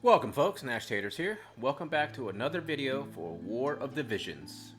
Welcome folks, Nash Taters here. Welcome back to another video for War of the Visions.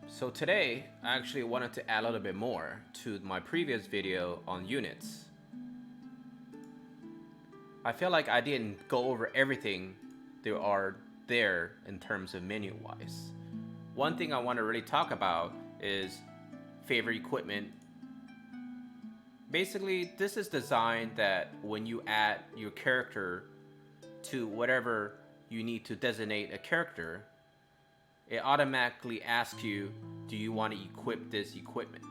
So today, I actually wanted to add a little bit more to my previous video on units. I feel like I didn't go over everything there are there in terms of menu-wise. One thing I want to really talk about is favorite equipment. Basically, this is designed that when you add your character to whatever you need to designate a character, it automatically asks you, do you want to equip this equipment?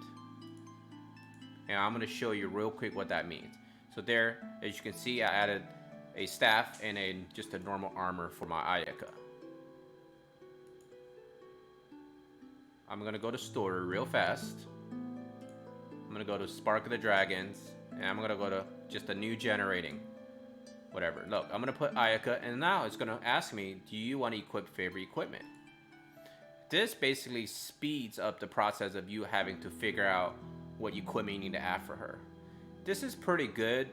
And I'm going to show you real quick what that means. So there, as you can see, I added a staff and just a normal armor for my Ayaka. I'm going to go to store real fast. I'm going to go to Spark of the Dragons, and I'm going to go to just a new generating. Whatever. Look, I'm going to put Ayaka, and now it's going to ask me, do you want to equip favorite equipment? This basically speeds up the process of you having to figure out what equipment you need to add for her. This is pretty good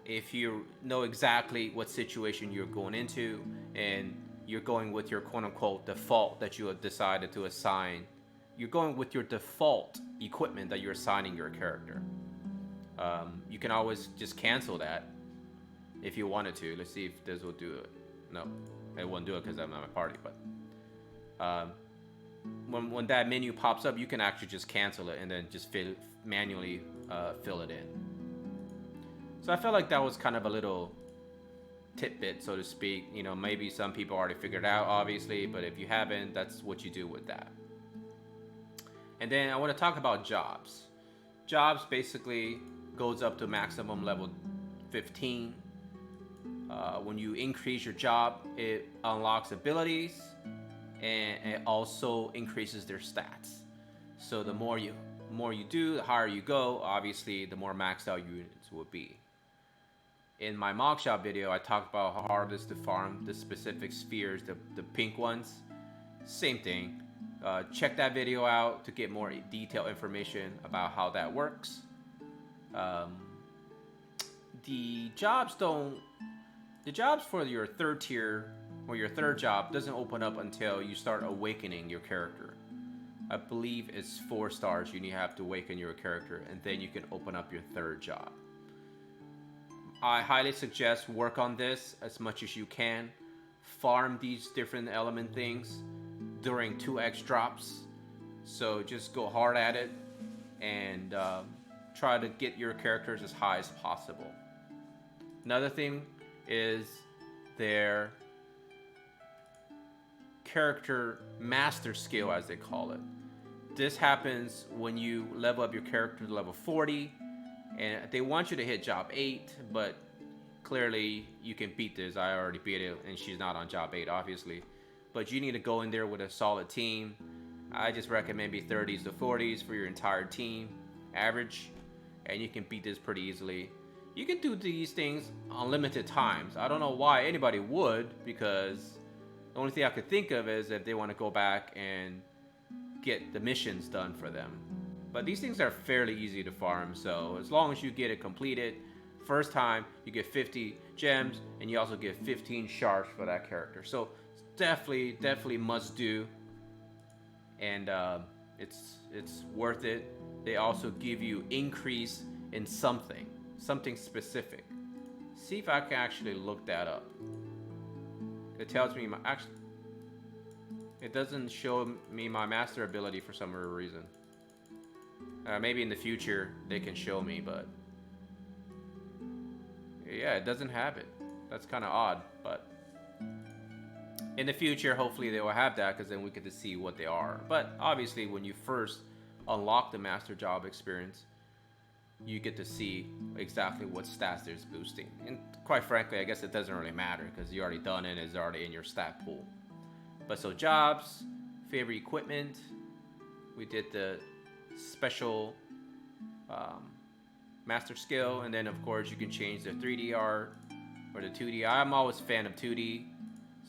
if you know exactly what situation you're going into and you're going with your quote-unquote default that you have decided to assign. You're going with your default equipment that you're assigning your character. You can always just cancel that if you wanted to. Let's see if this will do it. No, it won't do it because I'm at my party. But when that menu pops up, you can actually just cancel it and then just manually fill it in. So I felt like that was kind of a little tidbit, so to speak. You know, maybe some people already figured it out, obviously, but if you haven't, that's what you do with that. And then I want to talk about jobs. Jobs basically goes up to maximum level 15. When you increase your job, it unlocks abilities and it also increases their stats. So the more you do, the higher you go. Obviously, the more maxed out units will be. In my mock shop video, I talked about how hard it is to farm the specific spheres, the pink ones. Same thing. Check that video out to get more detailed information about how that works. The jobs for your third tier or your third job doesn't open up until you start awakening your character. I believe it's 4 stars you need to have to awaken your character, and then you can open up your third job. I highly suggest work on this as much as you can. Farm these different element things during 2x drops. So just go hard at it and try to get your characters as high as possible. Another thing is their character master skill, as they call it. This happens when you level up your character to level 40, and they want you to hit job 8, but clearly you can beat this. I already beat it, and she's not on job 8, obviously. But you need to go in there with a solid team. I just recommend be 30s to 40s for your entire team, average, and you can beat this pretty easily. You can do these things unlimited times. I don't know why anybody would, because the only thing I could think of is if they want to go back and get the missions done for them. But these things are fairly easy to farm, so as long as you get it completed, first time you get 50 gems, and you also get 15 shards for that character. So definitely must do, and it's worth it. They also give you increase in something specific. See if I can actually look that up. It tells me it doesn't show me my master ability for some reason. Maybe in the future they can show me, but yeah, it doesn't have it. That's kind of odd, but in the future, hopefully they will have that, because then we get to see what they are. But obviously, when you first unlock the master job experience, you get to see exactly what stats there's boosting. And quite frankly, I guess it doesn't really matter, because you already done it, it's already in your stat pool. But so jobs, favorite equipment, we did the special master skill, and then of course you can change the 3D art or the 2D. I'm always a fan of 2D,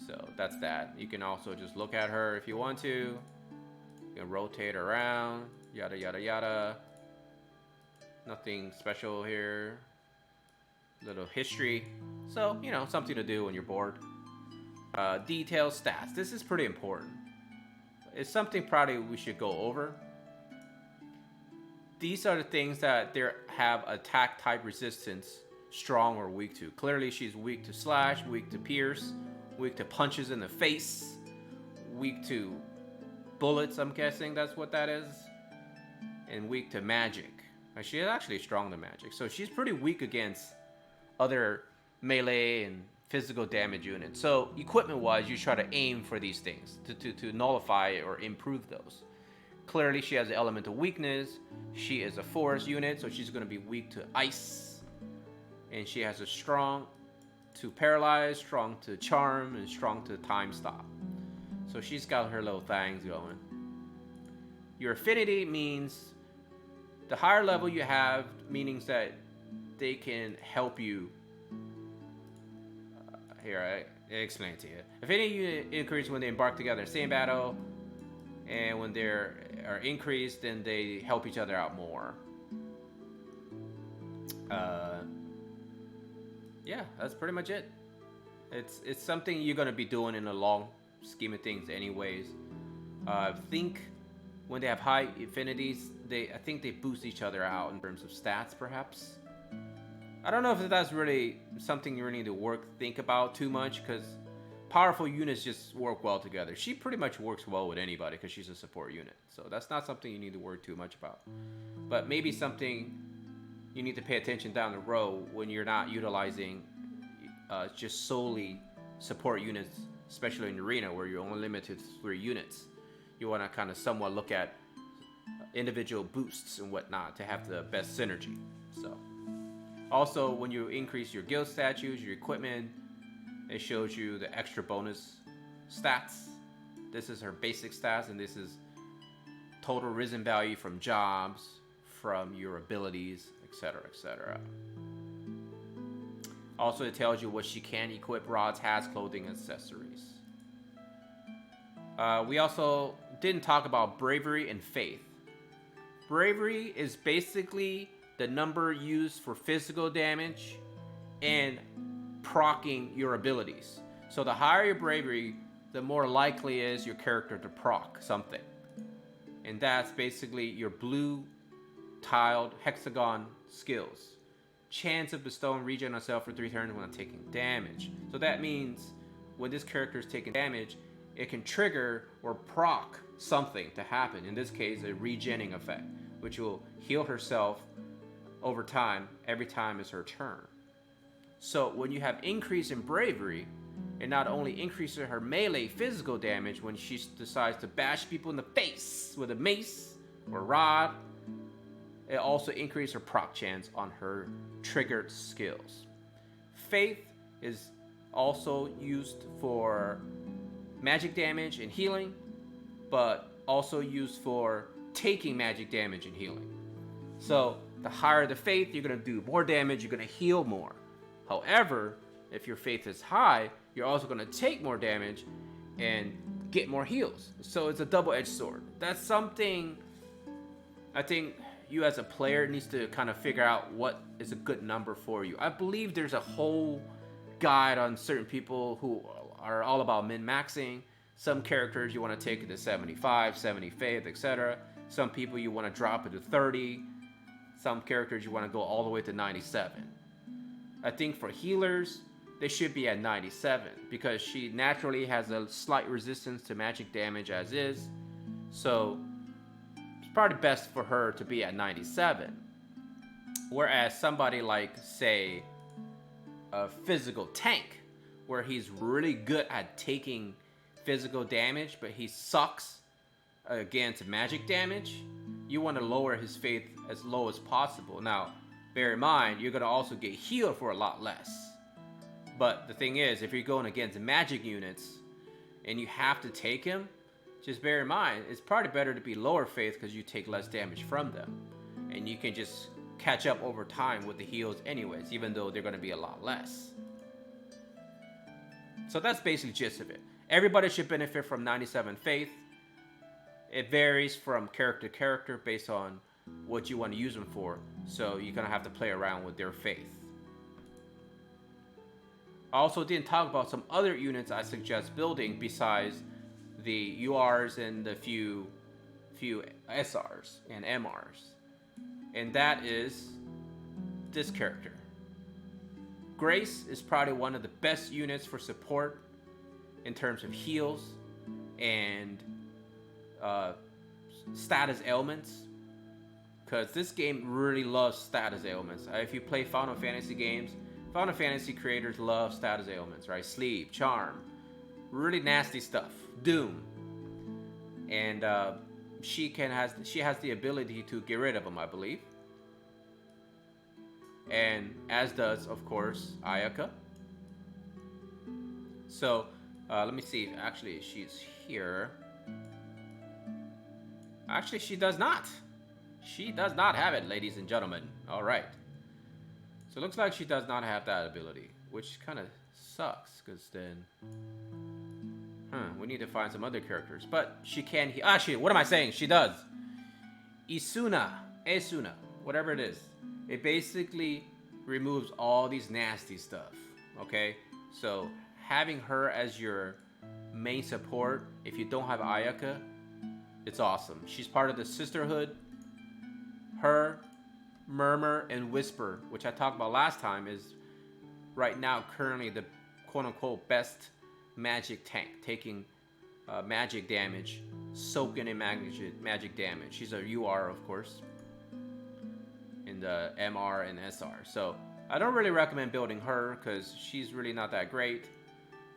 so that's that. You can also just look at her if you want to. You can rotate around, yada yada yada. Nothing special here. Little history. So, you know, something to do when you're bored. Detailed stats. This is pretty important. It's something probably we should go over. These are the things that they have attack type resistance, strong or weak to. Clearly, she's weak to slash, weak to pierce, weak to punches in the face, weak to bullets, I'm guessing that's what that is, and weak to magic. She is actually strong to magic, so she's pretty weak against other melee and physical damage units. So equipment wise, you try to aim for these things to nullify or improve those. Clearly she has an element of weakness. She is a forest unit, so she's going to be weak to ice, and she has a strong to paralyze, strong to charm, and strong to time stop. So she's got her little things going. Your affinity means the higher level you have, meaning that they can help you. Here, I explain it to you. Affinity unit increase when they embark together in the same battle, and when they are increased, then they help each other out more. Yeah, that's pretty much it. It's something you're gonna be doing in the long scheme of things, anyways. I think when they have high affinities, I think they boost each other out in terms of stats, perhaps. I don't know if that's really something you really need to think about too much, because powerful units just work well together. She pretty much works well with anybody because she's a support unit. So that's not something you need to worry too much about. But maybe something you need to pay attention down the road when you're not utilizing just solely support units, especially in the arena where you're only limited to 3 units. You want to kind of somewhat look at individual boosts and whatnot to have the best synergy. So also, when you increase your guild statues, your equipment, it shows you the extra bonus stats. This is her basic stats, and this is total risen value from jobs, from your abilities, etc., etc. Also, it tells you what she can equip: rods, hats, clothing, accessories. We also didn't talk about Bravery and Faith. Bravery is basically the number used for physical damage and proccing your abilities. So the higher your bravery, the more likely is your character to proc something. And that's basically your blue tiled hexagon skills. Chance of bestowing regen on self for 3 turns when taking damage. So that means when this character is taking damage, it can trigger or proc something to happen. In this case, a regenning effect, which will heal herself over time, every time is her turn. So when you have increase in bravery, it not only increases her melee physical damage when she decides to bash people in the face with a mace or rod, it also increases her proc chance on her triggered skills. Faith is also used for magic damage and healing, but also used for taking magic damage and healing. So the higher the faith, you're going to do more damage, you're going to heal more. However, if your faith is high, you're also going to take more damage and get more heals. So it's a double-edged sword. That's something I think you as a player needs to kind of figure out what is a good number for you. I believe there's a whole guide on certain people who are all about min-maxing. Some characters you want to take it to 75, 70 faith, etc. Some people you want to drop it to 30. Some characters you want to go all the way to 97. I think for healers, they should be at 97 because she naturally has a slight resistance to magic damage as is. So it's probably best for her to be at 97. Whereas somebody like, say, a physical tank, where he's really good at taking physical damage, but he sucks against magic damage, you want to lower his faith as low as possible. Now, bear in mind, you're going to also get healed for a lot less. But the thing is, if you're going against magic units and you have to take him, just bear in mind, it's probably better to be lower faith because you take less damage from them. And you can just catch up over time with the heals anyways, even though they're going to be a lot less. So that's basically the gist of it. Everybody should benefit from 97 faith. It varies from character to character based on what you want to use them for. So you're going to have to play around with their faith. I also didn't talk about some other units I suggest building besides the URs and the few SRs and MRs. And that is this character. Grace is probably one of the best units for support in terms of heals and status ailments, because this game really loves status ailments. If you play Final Fantasy games, Final Fantasy creators love status ailments, right? Sleep, charm, really nasty stuff. Doom, and she has the ability to get rid of them, I believe. And as does, of course, Ayaka. So let me see. Actually, she's here. Actually, she does not. She does not have it, ladies and gentlemen. All right. So it looks like she does not have that ability, which kind of sucks, because then... we need to find some other characters. But she can... Actually, what am I saying? She does. Esuna, whatever it is. It basically removes all these nasty stuff, okay? So having her as your main support, if you don't have Ayaka, it's awesome. She's part of the Sisterhood. Her, Murmur, and Whisper, which I talked about last time, is right now currently the quote-unquote best magic tank, taking magic damage, soaking in magic damage. She's a UR, of course, in the MR and SR. So I don't really recommend building her because she's really not that great.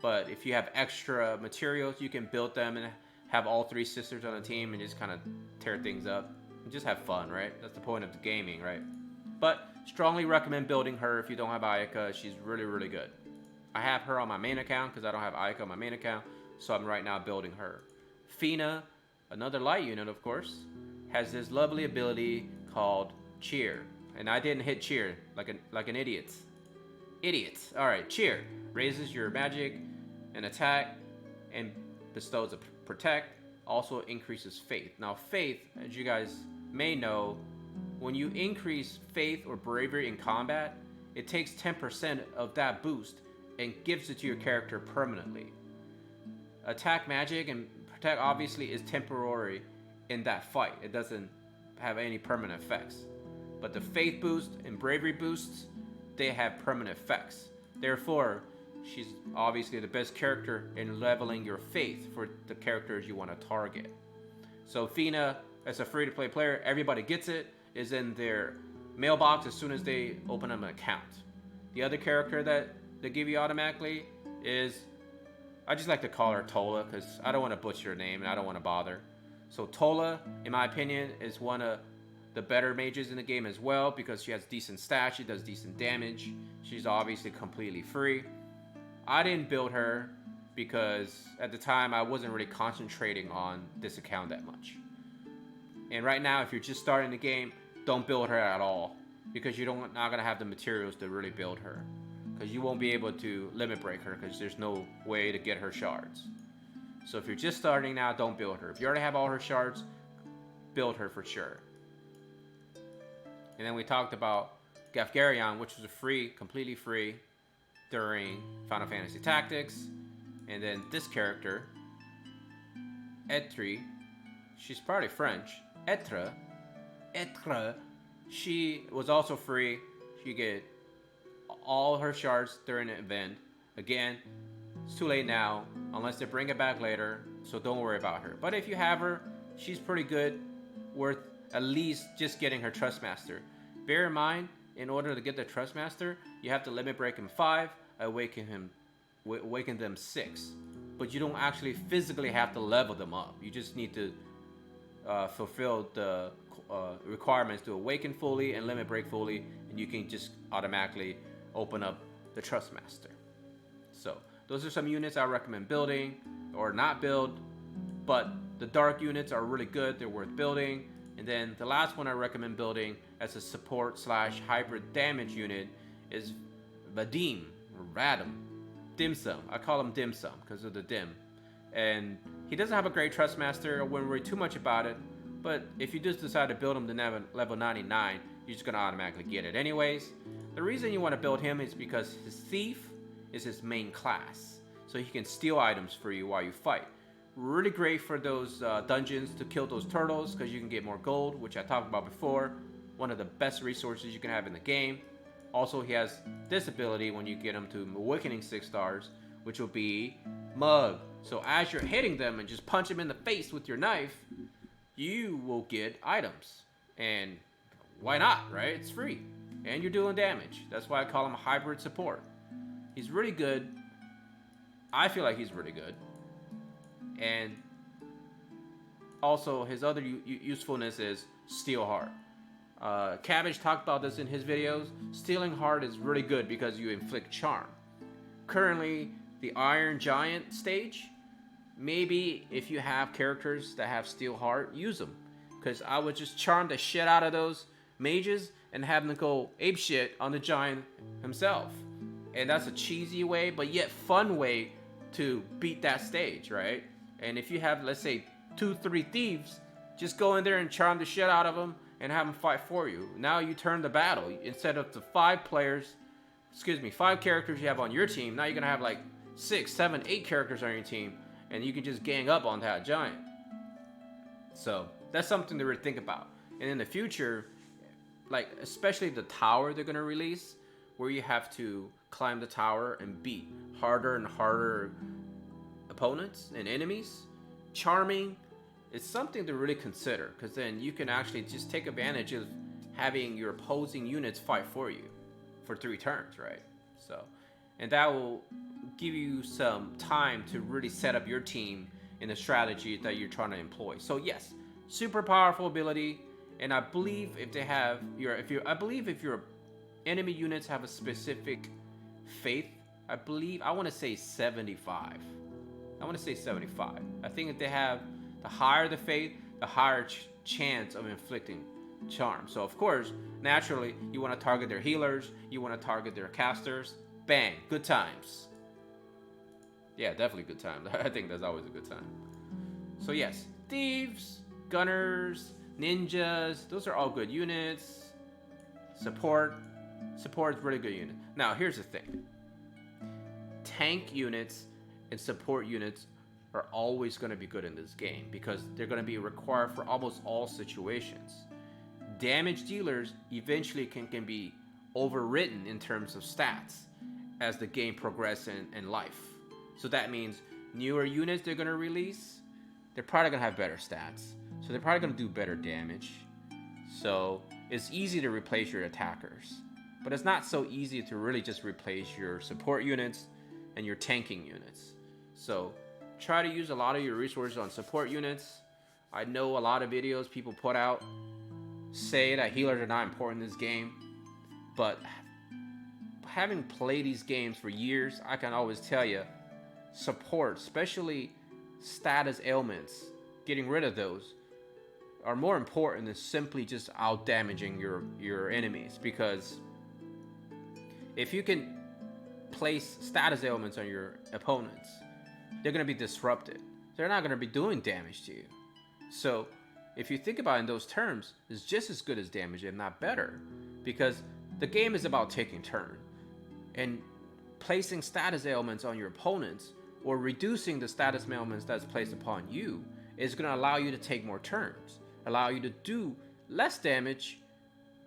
But if you have extra materials, you can build them and have all three sisters on a team and just kind of tear things up. And just have fun, right? That's the point of the gaming, right? But strongly recommend building her if you don't have Ayaka. She's really, really good. I have her on my main account because I don't have Ayaka on my main account. So I'm right now building her. Fina, another light unit, of course, has this lovely ability called Cheer. And I didn't hit Cheer like an idiot. All right, Cheer raises your magic and attack and bestows a protect. Also increases faith. Now, faith, as you guys may know, when you increase faith or bravery in combat, it takes 10% of that boost and gives it to your character permanently. Attack magic and protect obviously is temporary in that fight. It doesn't have any permanent effects. But the faith boost and bravery boosts, they have permanent effects. Therefore, she's obviously the best character in leveling your faith for the characters you want to target. So Fina, as a free-to-play player, everybody gets it, is in their mailbox as soon as they open up an account. The other character that they give you automatically is, I just like to call her Tola because I don't want to butcher her name and I don't want to bother. So Tola, in my opinion, is one of the better mages in the game as well because she has decent stats, she does decent damage. She's obviously completely free. I didn't build her because at the time I wasn't really concentrating on this account that much. And right now, if you're just starting the game, don't build her at all because you're not going to have the materials to really build her. Because you won't be able to limit break her because there's no way to get her shards. So if you're just starting now, don't build her. If you already have all her shards, build her for sure. And then we talked about Gafgarion, which was completely free during Final Fantasy Tactics. And then this character, Etri, she's probably French. Etre, she was also free. She get all her shards during the event. Again, it's too late now, unless they bring it back later, so don't worry about her. But if you have her, she's pretty good, worth at least just getting her Trustmaster. Bear in mind, in order to get the Trustmaster, you have to limit break him 5, awaken them 6. But you don't actually physically have to level them up. You just need to fulfill the requirements to awaken fully and limit break fully, and you can just automatically open up the Trustmaster. So those are some units I recommend building or not build, but the dark units are really good. They're worth building. And then the last one I recommend building as a support / hybrid damage unit is Vadim or Vadim. Dim Sum. I call him Dim Sum because of the dim. And he doesn't have a great Trustmaster. I wouldn't worry too much about it. But if you just decide to build him to level 99, you're just going to automatically get it anyways. The reason you want to build him is because his Thief is his main class. So he can steal items for you while you fight. Really great for those dungeons to kill those turtles, because you can get more gold, which I talked about before. One of the best resources you can have in the game. Also, he has this ability when you get him to Awakening 6 stars, which will be Mug. So as you're hitting them and just punch them in the face with your knife, you will get items. And why not, right? It's free. And you're doing damage. That's why I call him a hybrid support. He's really good. I feel like he's really good. And also, his other usefulness is Steel Heart. Cabbage talked about this in his videos. Stealing Heart is really good because you inflict charm. Currently, the Iron Giant stage, maybe if you have characters that have Steel Heart, use them. Because I would just charm the shit out of those mages and have them go apeshit on the giant himself. And that's a cheesy way, but yet fun way to beat that stage, right? And if you have, let's say, 2-3 thieves, just go in there and charm the shit out of them and have them fight for you. Now you turn the battle. Instead of the 5 characters you have on your team, now you're gonna have like 6, 7, 8 characters on your team, and you can just gang up on that giant. So that's something to really think about. And in the future, like especially the tower they're gonna release, where you have to climb the tower and beat harder and harder opponents and enemies, charming, it's something to really consider, because then you can actually just take advantage of having your opposing units fight for you for 3 turns, right? So, and that will give you some time to really set up your team in the strategy that you're trying to employ. So yes, super powerful ability, and I believe if your enemy units have a specific faith, I want to say 75. I think if they have, the higher the faith, the higher chance of inflicting charm. So of course, naturally, you want to target their healers, you want to target their casters. Bang, good times. Yeah, definitely good times. I think that's always a good time. So yes, thieves, gunners, ninjas, those are all good units. Support is really good unit. Now here's the thing. Tank units and support units are always going to be good in this game because they're going to be required for almost all situations. Damage dealers eventually can be overwritten in terms of stats as the game progresses in life. So that means newer units they're going to release, they're probably going to have better stats. So they're probably going to do better damage. So it's easy to replace your attackers. But it's not so easy to really just replace your support units and your tanking units. So try to use a lot of your resources on support units. I know a lot of videos people put out say that healers are not important in this game, but having played these games for years, I can always tell you, support, especially status ailments, getting rid of those are more important than simply just out damaging your enemies. Because if you can place status ailments on your opponents, they're going to be disrupted. They're not going to be doing damage to you. So if you think about it in those terms, it's just as good as damage, if not better, because the game is about taking turn, and placing status ailments on your opponents or reducing the status ailments that's placed upon you is going to allow you to take more turns, allow you to do less damage.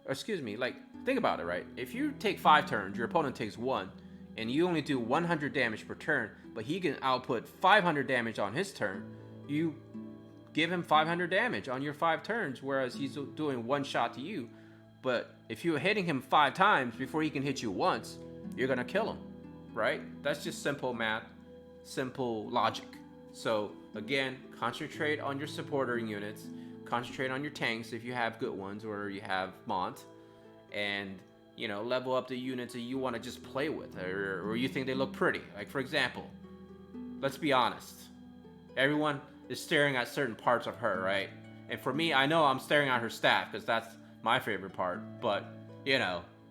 Like think about it, right? If you take 5 turns, your opponent takes 1, and you only do 100 damage per turn, but he can output 500 damage on his turn, you give him 500 damage on your 5 turns, whereas he's doing 1 shot to you. But if you're hitting him 5 times before he can hit you once, you're gonna kill him, right? That's just simple math, simple logic. So again, concentrate on your supporter units, concentrate on your tanks if you have good ones or you have Mont, and level up the units that you want to just play with, or you think they look pretty. Like for example, let's be honest, everyone is staring at certain parts of her, right? And for me, I know I'm staring at her staff because that's my favorite part, but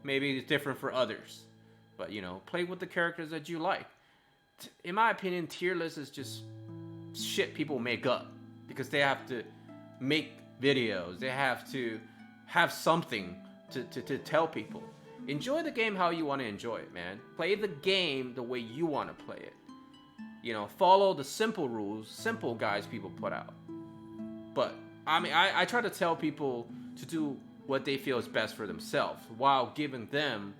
maybe it's different for others. But play with the characters that you like. In my opinion, tier list is just shit people make up because they have to make videos, they have to have something to tell people. Enjoy the game how you want to enjoy it, man. Play the game the way you want to play it. You know, follow the simple rules, simple guides people put out. But I mean, I try to tell people to do what they feel is best for themselves while giving them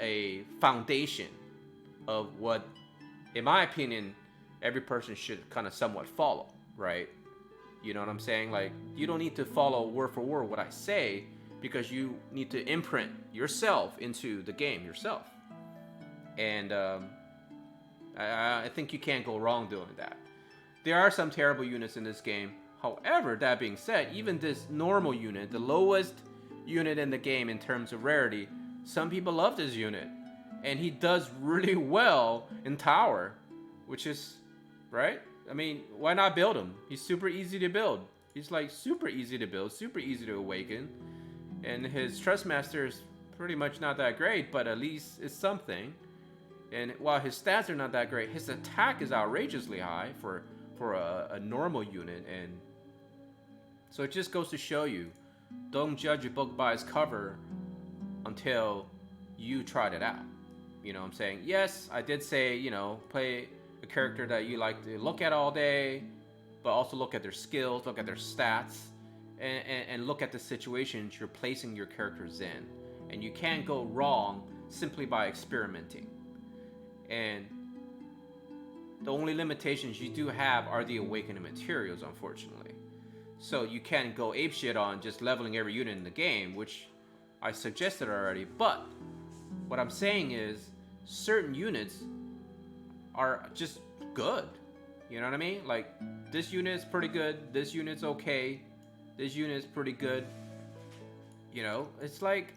a foundation of what, in my opinion, every person should kind of somewhat follow, right? You know what I'm saying? Like, you don't need to follow word for word what I say, because you need to imprint yourself into the game yourself. And I think you can't go wrong doing that. There are some terrible units in this game. However, that being said, even this normal unit, the lowest unit in the game in terms of rarity, some people love this unit. And he does really well in tower, which is, right? I mean, why not build him? He's super easy to build. He's like super easy to build, super easy to awaken. And his Trustmaster is pretty much not that great, but at least it's something. And while his stats are not that great, his attack is outrageously high for a normal unit. And so it just goes to show you, don't judge a book by its cover until you tried it out. You know what I'm saying? Yes, I did say, you know, play a character that you like to look at all day, but also look at their skills, look at their stats, and look at the situations you're placing your characters in. And you can't go wrong simply by experimenting. And the only limitations you do have are the awakening materials, unfortunately. So you can't go apeshit on just leveling every unit in the game, which I suggested already. But what I'm saying is, certain units are just good. You know what I mean? Like, this unit's pretty good, this unit's okay, this unit's pretty good. You know, it's like,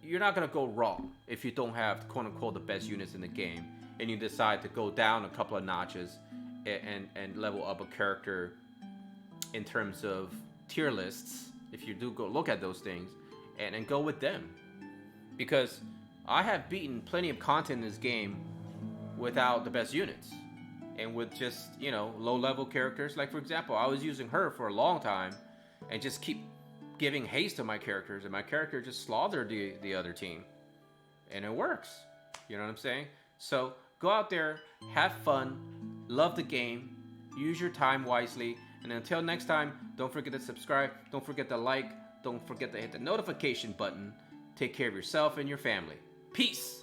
you're not gonna go wrong if you don't have quote-unquote the best units in the game, and you decide to go down a couple of notches and level up a character in terms of tier lists. If you do go look at those things and go with them, because I have beaten plenty of content in this game without the best units and with just, you know, low level characters. Like, for example, I was using her for a long time and just keep giving haste to my characters, and my character just slaughtered the other team, and it works. You know what I'm saying? So go out there, have fun, love the game, use your time wisely, and until next time, don't forget to subscribe, don't forget to like, don't forget to hit the notification button. Take care of yourself and your family. Peace!